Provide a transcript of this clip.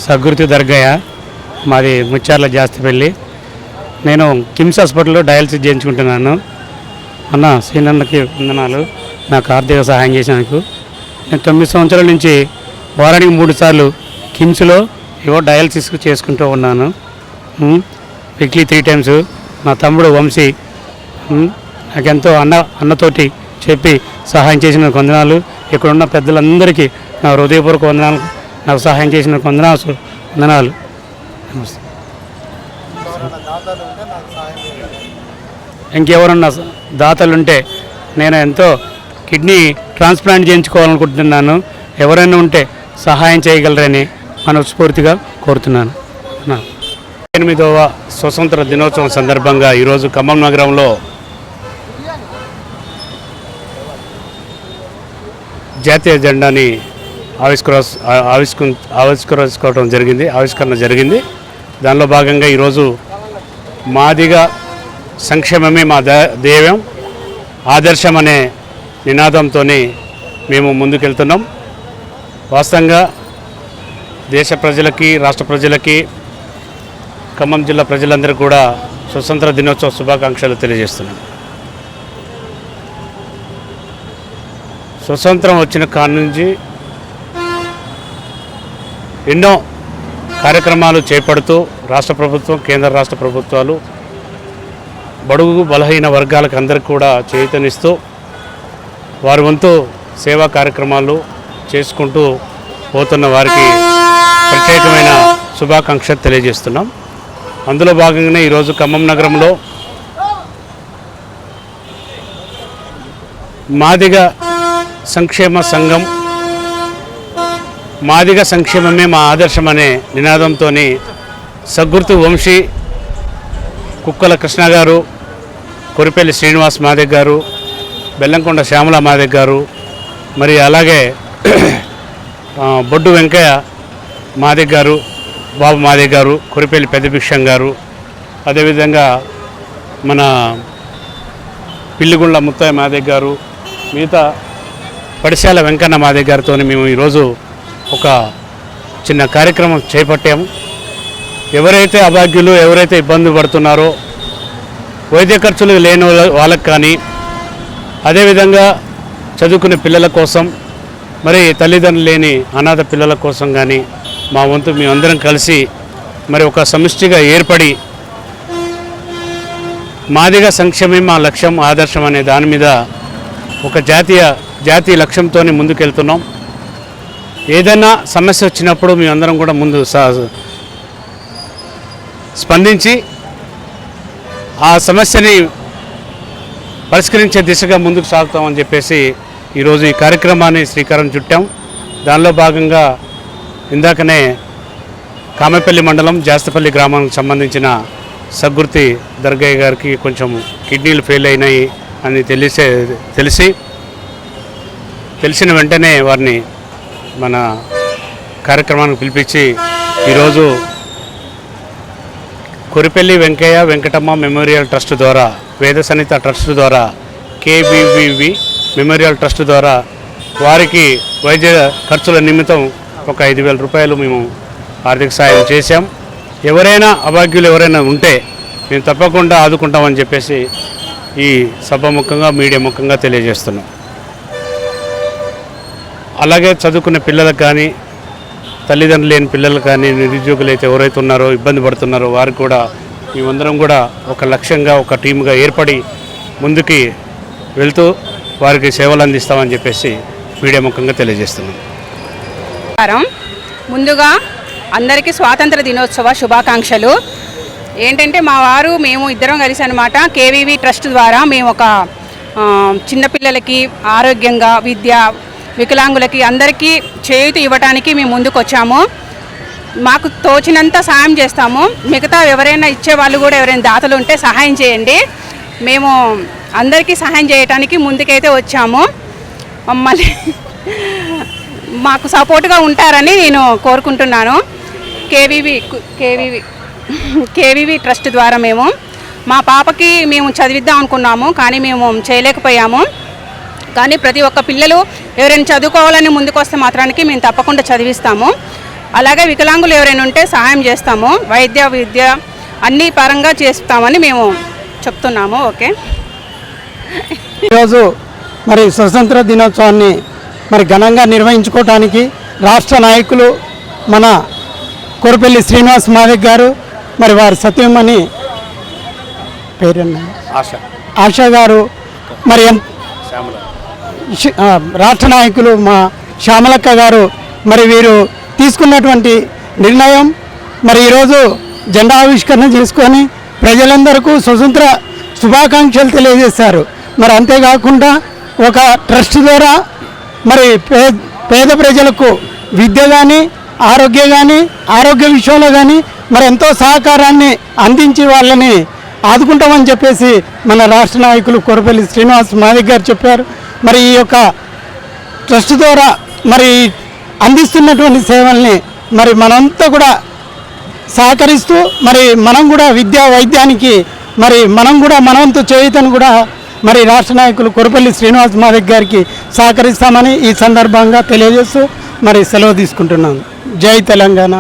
సద్గురు దర్గయ్య, మాది ముచ్చార్ల జాస్తిపల్లి. నేను కిమ్స్ హాస్పిటల్లో డయాలసిస్ చేయించుకుంటున్నాను. అన్న సీనన్నకి వందనాలు నాకు ఆర్థిక సహాయం చేసినందుకు. నేను 9 సంవత్సరాల నుంచి వారానికి 3 సార్లు కిమ్స్లో డయాలసిస్ చేసుకుంటూ ఉన్నాను. Weekly 3 times. నా తమ్ముడు వంశీ నాకెంతో అన్నతోటి చెప్పి సహాయం చేసిన వందనాలు. ఇక్కడున్న పెద్దలందరికీ నా హృదయపూర్వక వందనాలు. నాకు సహాయం చేసిన వందనాలు. ఇంకెవరన్నా దాతలుంటే నేను ఎంతో కిడ్నీ ట్రాన్స్ప్లాంట్ చేయించుకోవాలనుకుంటున్నాను. ఎవరైనా ఉంటే సహాయం చేయగలరని మనస్ఫూర్తిగా కోరుతున్నాను. 8వ స్వతంత్ర దినోత్సవం సందర్భంగా ఈరోజు ఖమ్మం నగరంలో జాతీయ జెండాని ఆవిష్కరణ జరిగింది. దానిలో భాగంగా ఈరోజు మాదిగా సంక్షేమమే మా ధ్యేయం, ఆదర్శం అనే నినాదంతో మేము ముందుకెళ్తున్నాం. వాస్తవంగా దేశ ప్రజలకి, రాష్ట్ర ప్రజలకి, ఖమ్మం జిల్లా ప్రజలందరికీ కూడా స్వతంత్ర దినోత్సవ శుభాకాంక్షలు తెలియజేస్తున్నాం. స్వతంత్రం వచ్చిన కాడి నుంచి ఎన్నో కార్యక్రమాలు చేపడుతూ రాష్ట్ర ప్రభుత్వం, కేంద్ర రాష్ట్ర ప్రభుత్వాలు బడుగు బలహీన వర్గాలకు అందరికీ కూడా చైతన్యస్తూ వారి వంతు సేవా కార్యక్రమాలు చేసుకుంటూ పోతున్న వారికి ప్రత్యేకమైన శుభాకాంక్షలు తెలియజేస్తున్నాం. అందులో భాగంగానే ఈరోజు ఖమ్మం నగరంలో మాదిగ సంక్షేమ సంఘం, మాదిగ సంక్షేమమే మా ఆదర్శం అనే నినాదంతో సద్గురు వంశీ, కుక్కల కృష్ణ గారు, కొరిపల్లి శ్రీనివాస్ మాదిగ గారు, బెల్లంకొండ శ్యామల మాదిగ గారు, మరి అలాగే బొడ్డు వెంకయ్య మాదిగ గారు, బాబు మాదిగ గారు, కొరిపల్లి పెద్దభిక్షం గారు, అదేవిధంగా మన పిల్లిగుండ్ల ముత్తయ్య మాదిగ గారు, మిగతా పడిశాల వెంకన్న మాదిగ గారితో మేము ఈరోజు ఒక చిన్న కార్యక్రమం చేపట్టాము. ఎవరైతే అభాగ్యులు, ఎవరైతే ఇబ్బంది పడుతున్నారో, వైద్య ఖర్చులు లేని వాళ్ళకి కానీ, అదేవిధంగా చదువుకునే పిల్లల కోసం, మరి తల్లిదండ్రులు లేని అనాథ పిల్లల కోసం కానీ మా వంతు మేమందరం కలిసి మరి ఒక సమిష్టిగా ఏర్పడి మాదిగ సంక్షేమం మా లక్ష్యం, ఆదర్శం అనే దాని మీద ఒక జాతీయ లక్ష్యంతో ముందుకెళ్తున్నాం. ఏదైనా సమస్య వచ్చినప్పుడు మేమందరం కూడా ముందు స్పందించి ఆ సమస్యని పరిష్కరించే దిశగా ముందుకు సాగుతామని చెప్పేసి ఈరోజు ఈ కార్యక్రమాన్ని శ్రీకారం చుట్టాం. దానిలో భాగంగా ఇందాకనే కామపల్లి మండలం జాస్తిపల్లి గ్రామానికి సంబంధించిన సద్గురు దర్గయ్య గారికి కొంచెం కిడ్నీలు ఫెయిల్ అయినాయి అని తెలిసిన వెంటనే వారిని మన కార్యక్రమానికి పిలిపించి ఈరోజు కొరిపల్లి వెంకయ్య వెంకటమ్మ మెమోరియల్ ట్రస్ట్ ద్వారా, వేద సన్నిత ట్రస్ట్ ద్వారా, KBVV మెమోరియల్ ట్రస్ట్ ద్వారా వారికి వైద్య ఖర్చుల నిమిత్తం ఒక 5,000 రూపాయలు మేము ఆర్థిక సాయం చేశాం. ఎవరైనా అభాగ్యులు ఎవరైనా ఉంటే మేము తప్పకుండా ఆదుకుంటామని చెప్పేసి ఈ సభాముఖంగా, మీడియా ముఖంగా తెలియజేస్తున్నాం. అలాగే చదువుకునే పిల్లలకు కానీ, తల్లిదండ్రులు లేని పిల్లలు కానీ, నిరుద్యోగులు అయితే ఎవరైతే ఉన్నారో, ఇబ్బంది పడుతున్నారో వారికి కూడా మేమందరం కూడా ఒక లక్ష్యంగా, ఒక టీముగా ఏర్పడి ముందుకి వెళ్తూ వారికి సేవలు అందిస్తామని చెప్పేసి మీడియా ముఖంగా తెలియజేస్తున్నాం. ముందుగా అందరికీ స్వాతంత్ర దినోత్సవ శుభాకాంక్షలు. ఏంటంటే మా వారు మేము ఇద్దరం కలిసి అనమాట KVV ట్రస్ట్ ద్వారా మేము ఒక చిన్నపిల్లలకి ఆరోగ్యంగా, విద్య, వికలాంగులకి అందరికీ చేయూతి ఇవ్వడానికి మేము ముందుకు వచ్చాము. మాకు తోచినంత సహాయం చేస్తాము. మిగతా ఎవరైనా ఇచ్చేవాళ్ళు కూడా ఎవరైనా దాతలు ఉంటే సహాయం చేయండి. మేము అందరికీ సహాయం చేయడానికి ముందుకైతే వచ్చాము. మమ్మల్ని మాకు సపోర్ట్గా ఉంటారని నేను కోరుకుంటున్నాను. KVV ట్రస్ట్ ద్వారా మేము మా పాపకి మేము చదివిద్దాం అనుకున్నాము, కానీ మేము చేయలేకపోయాము. కానీ ప్రతి ఒక్క పిల్లలు ఎవరైనా చదువుకోవాలని ముందుకు వస్తే మాత్రానికి మేము తప్పకుండా చదివిస్తాము. అలాగే వికలాంగులు ఎవరైనా ఉంటే సహాయం చేస్తాము, వైద్య విద్య అన్ని పరంగా చేస్తామని మేము చెప్తున్నాము. ఓకే. ఈరోజు మరి స్వతంత్ర దినోత్సవాన్ని మరి ఘనంగా నిర్వహించుకోవడానికి రాష్ట్ర నాయకులు మన కోరపల్లి శ్రీనివాస్ మాదిక్ గారు, మరి వారి సత్యమని పేరన్నా ఆశా గారు, మరి రాష్ట్ర నాయకులు మా శ్యామలక్క గారు, మరి వీరు తీసుకున్నటువంటి నిర్ణయం మరి ఈరోజు జెండా ఆవిష్కరణ చేసుకొని ప్రజలందరికీ స్వతంత్ర శుభాకాంక్షలు తెలియజేశారు. మరి అంతేకాకుండా ఒక ట్రస్ట్ ద్వారా మరి పేద ప్రజలకు విద్య కానీ ఆరోగ్య విషయంలో కానీ మరి ఎంతో సహకారాన్ని అందించి వాళ్ళని ఆదుకుంటామని చెప్పేసి మన రాష్ట్ర నాయకులు కోరపల్లి శ్రీనివాస్ మాదిక్ గారు చెప్పారు. మరి ఈ యొక్క ట్రస్ట్ ద్వారా మరి అందిస్తున్నటువంటి సేవల్ని మరి మనంతా కూడా సహకరిస్తూ మరి మనం కూడా విద్యా వైద్యానికి మరి మనం కూడా మనంతో చేయుతను కూడా మరి రాష్ట్ర నాయకులు కోరపల్లి శ్రీనివాస్ మాదిక్ గారికి సహకరిస్తామని ఈ సందర్భంగా తెలియజేస్తూ మరి సెలవు తీసుకుంటున్నాను. జై తెలంగాణ.